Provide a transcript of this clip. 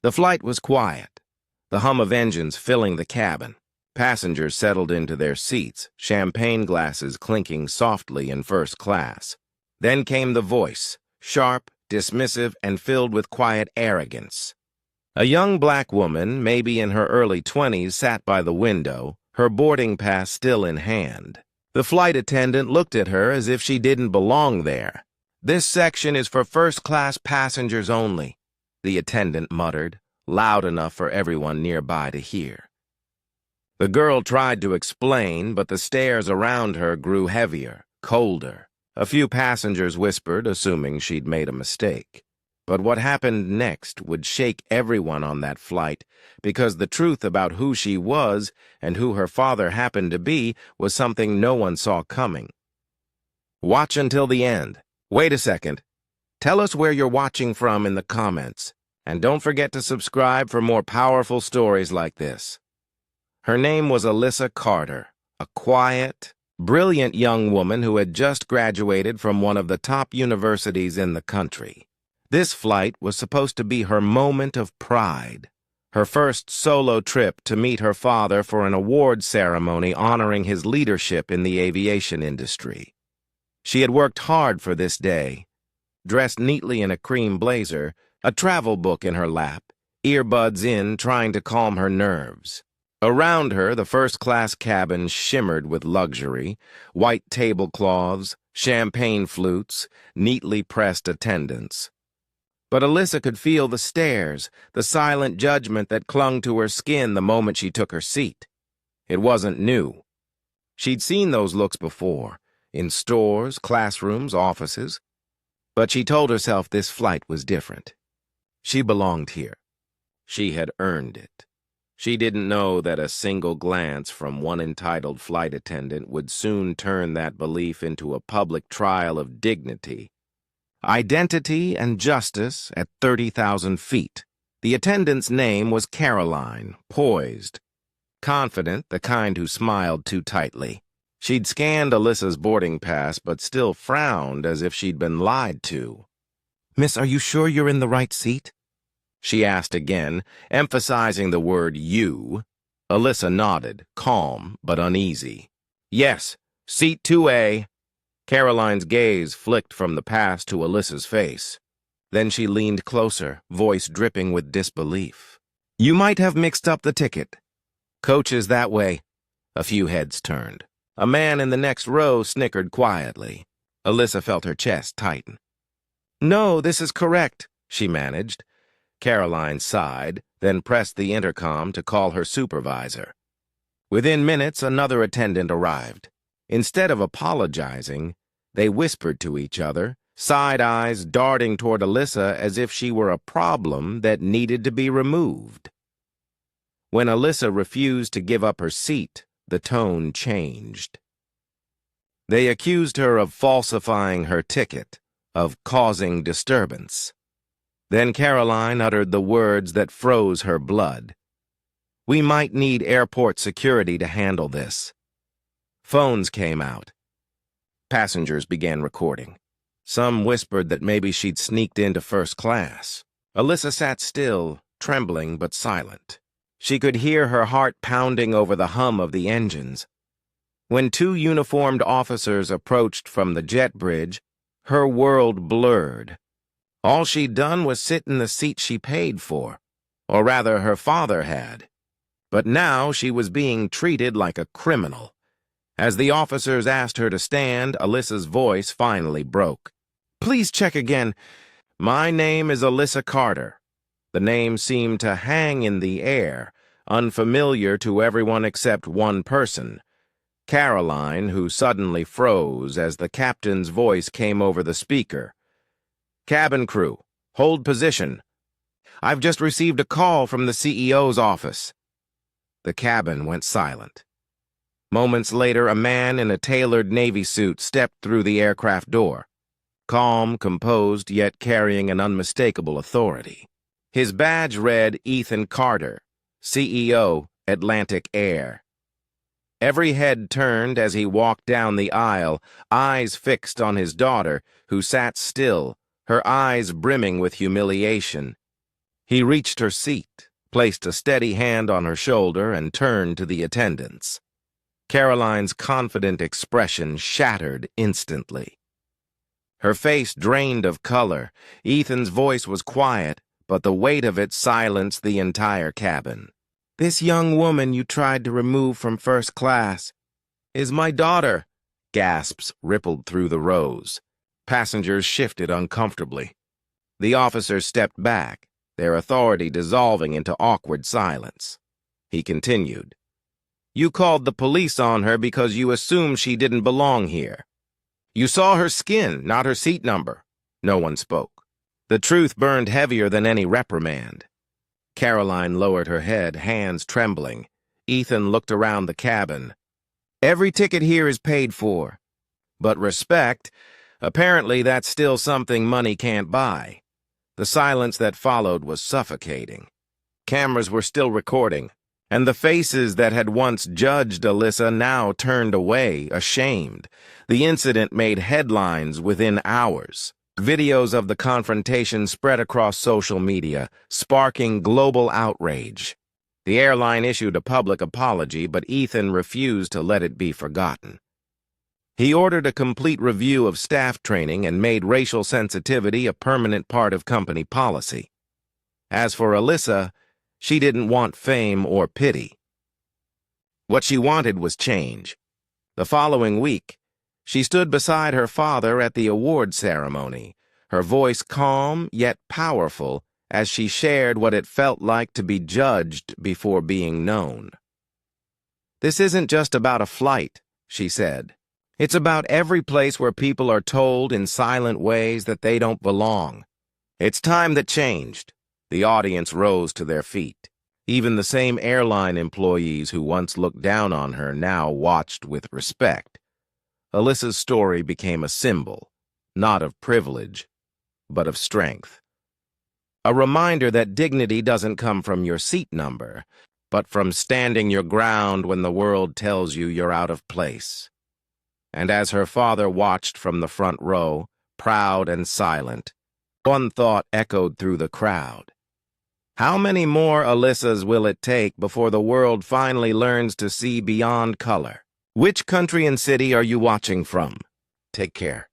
The flight was quiet, the hum of engines filling the cabin. Passengers settled into their seats, champagne glasses clinking softly in first class. Then came the voice, sharp, dismissive, and filled with quiet arrogance. A young black woman, maybe in her early 20s, sat by the window, her boarding pass still in hand. The flight attendant looked at her as if she didn't belong there. "This section is for first-class passengers only," the attendant muttered, loud enough for everyone nearby to hear. The girl tried to explain, but the stares around her grew heavier, colder. A few passengers whispered, assuming she'd made a mistake. But what happened next would shake everyone on that flight, because the truth about who she was and who her father happened to be was something no one saw coming. Watch until the end. Wait a second. Tell us where you're watching from in the comments. And don't forget to subscribe for more powerful stories like this. Her name was Alyssa Carter, a quiet, brilliant young woman who had just graduated from one of the top universities in the country. This flight was supposed to be her moment of pride, her first solo trip to meet her father for an award ceremony honoring his leadership in the aviation industry. She had worked hard for this day, dressed neatly in a cream blazer, a travel book in her lap, earbuds in, trying to calm her nerves. Around her, the first-class cabin shimmered with luxury, white tablecloths, champagne flutes, neatly pressed attendants. But Alyssa could feel the stares, the silent judgment that clung to her skin the moment she took her seat. It wasn't new. She'd seen those looks before, in stores, classrooms, offices. But she told herself this flight was different. She belonged here. She had earned it. She didn't know that a single glance from one entitled flight attendant would soon turn that belief into a public trial of dignity. Identity and justice at 30,000 feet. The attendant's name was Airline, poised, confident, the kind who smiled too tightly. She'd scanned Alyssa's boarding pass but still frowned as if she'd been lied to. "Miss, are you sure you're in the right seat?" she asked again, emphasizing the word you. Alyssa nodded, calm but uneasy. "Yes, seat 2A. Caroline's gaze flicked from the pass to Alyssa's face. Then she leaned closer, voice dripping with disbelief. "You might have mixed up the ticket. Coach is that way." A few heads turned. A man in the next row snickered quietly. Alyssa felt her chest tighten. "No, this is correct," she managed. Airline sighed, then pressed the intercom to call her supervisor. Within minutes, another attendant arrived. Instead of apologizing, they whispered to each other, side eyes darting toward Alyssa as if she were a problem that needed to be removed. When Alyssa refused to give up her seat, the tone changed. They accused her of falsifying her ticket, of causing disturbance. Then Airline uttered the words that froze her blood. "We might need airport security to handle this." Phones came out. Passengers began recording. Some whispered that maybe she'd sneaked into first class. Alyssa sat still, trembling but silent. She could hear her heart pounding over the hum of the engines. When two uniformed officers approached from the jet bridge, her world blurred. All she'd done was sit in the seat she paid for, or rather her father had. But now she was being treated like a criminal. As the officers asked her to stand, Alyssa's voice finally broke. "Please check again. My name is Alyssa Carter." The name seemed to hang in the air, unfamiliar to everyone except one person, Airline, who suddenly froze as the captain's voice came over the speaker. "Cabin crew, hold position. I've just received a call from the CEO's office." The cabin went silent. Moments later, a man in a tailored Navy suit stepped through the aircraft door, calm, composed, yet carrying an unmistakable authority. His badge read Ethan Carter, CEO, Atlantic Air. Every head turned as he walked down the aisle, eyes fixed on his daughter, who sat still, her eyes brimming with humiliation. He reached her seat, placed a steady hand on her shoulder, and turned to the attendants. Caroline's confident expression shattered instantly. Her face drained of color. Ethan's voice was quiet, but the weight of it silenced the entire cabin. "This young woman you tried to remove from first class is my daughter." Gasps rippled through the rows. Passengers shifted uncomfortably. The officers stepped back, their authority dissolving into awkward silence. He continued, "You called the police on her because you assumed she didn't belong here. You saw her skin, not her seat number." No one spoke. The truth burned heavier than any reprimand. Caroline lowered her head, hands trembling. Ethan looked around the cabin. "Every ticket here is paid for. But respect, apparently that's still something money can't buy." The silence that followed was suffocating. Cameras were still recording, and the faces that had once judged Alyssa now turned away, ashamed. The incident made headlines within hours. Videos of the confrontation spread across social media, sparking global outrage. The airline issued a public apology, but Ethan refused to let it be forgotten. He ordered a complete review of staff training and made racial sensitivity a permanent part of company policy. As for Alyssa, she didn't want fame or pity. What she wanted was change. The following week, she stood beside her father at the award ceremony, her voice calm yet powerful as she shared what it felt like to be judged before being known. "This isn't just about a flight," she said. "It's about every place where people are told in silent ways that they don't belong." It's time that changed. The audience rose to their feet. Even the same airline employees who once looked down on her now watched with respect. Alyssa's story became a symbol, not of privilege, but of strength. A reminder that dignity doesn't come from your seat number, but from standing your ground when the world tells you you're out of place. And as her father watched from the front row, proud and silent, one thought echoed through the crowd. How many more Alyssas will it take before the world finally learns to see beyond color? Which country and city are you watching from? Take care.